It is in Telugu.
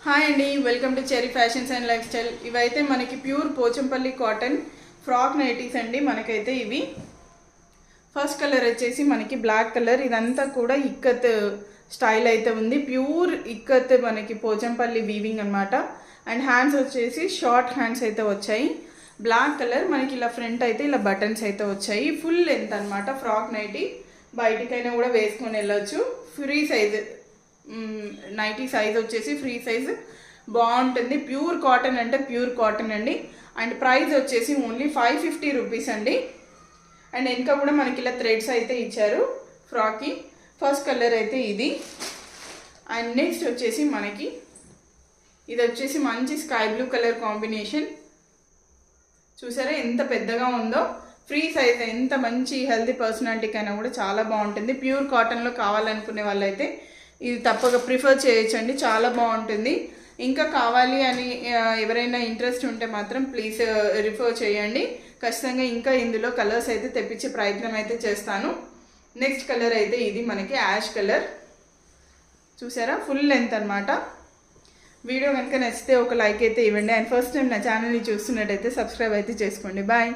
హాయ్ అండి, welcome to Cherry Fashions and Lifestyle. ఇవైతే మనకి pure Pochampally cotton frock nighties అండి. మనకైతే ఇవి ఫస్ట్ కలర్ వచ్చేసి మనకి బ్లాక్ కలర్. ఇదంతా కూడా ఇక్కత్ స్టైల్ అయితే ఉంది. ప్యూర్ ఇక్కత్ మనకి పోచంపల్లి వీవింగ్ అనమాట. అండ్ హ్యాండ్స్ వచ్చేసి షార్ట్ హ్యాండ్స్ అయితే వచ్చాయి. బ్లాక్ కలర్ మనకి ఇలా ఫ్రంట్ అయితే ఇలా బటన్స్ అయితే వచ్చాయి. ఫుల్ లెంత్ అనమాట. ఫ్రాక్ నైటీ బయటికైనా కూడా వేసుకొని వెళ్ళొచ్చు. ఫ్రీ సైజ్ నైటీ సైజ్ వచ్చేసి ఫ్రీ సైజ్ బాగుంటుంది. ప్యూర్ కాటన్ అంటే ప్యూర్ కాటన్ అండి. అండ్ ప్రైస్ వచ్చేసి ఓన్లీ 550 రూపీస్ అండి. అండ్ ఇంకా కూడా మనకి ఇలా థ్రెడ్స్ అయితే ఇచ్చారు ఫ్రాక్కి. ఫస్ట్ కలర్ అయితే ఇది. అండ్ నెక్స్ట్ వచ్చేసి మనకి ఇది వచ్చేసి మంచి స్కై బ్లూ కలర్ కాంబినేషన్. చూసారా ఎంత పెద్దగా ఉందో. ఫ్రీ సైజ్, ఎంత మంచి హెల్తీ పర్సనాలిటీకైనా కూడా చాలా బాగుంటుంది. ప్యూర్ కాటన్లో కావాలనుకునే వాళ్ళైతే ఇది తప్పక ప్రిఫర్ చేయొచ్చండి, చాలా బాగుంటుంది. ఇంకా కావాలి అని ఎవరైనా ఇంట్రెస్ట్ ఉంటే మాత్రం ప్లీజ్ రిఫర్ చేయండి. ఖచ్చితంగా ఇంకా ఇందులో కలర్స్ అయితే తెప్పించే ప్రయత్నం అయితే చేస్తాను. నెక్స్ట్ కలర్ అయితే ఇది మనకి యాష్ కలర్. చూసారా ఫుల్ లెంత్ అనమాట. వీడియో కనుక నచ్చితే ఒక లైక్ అయితే ఇవ్వండి. అండ్ ఫస్ట్ టైం నా ఛానల్ని చూస్తున్నట్టయితే సబ్స్క్రైబ్ అయితే చేసుకోండి. బాయ్.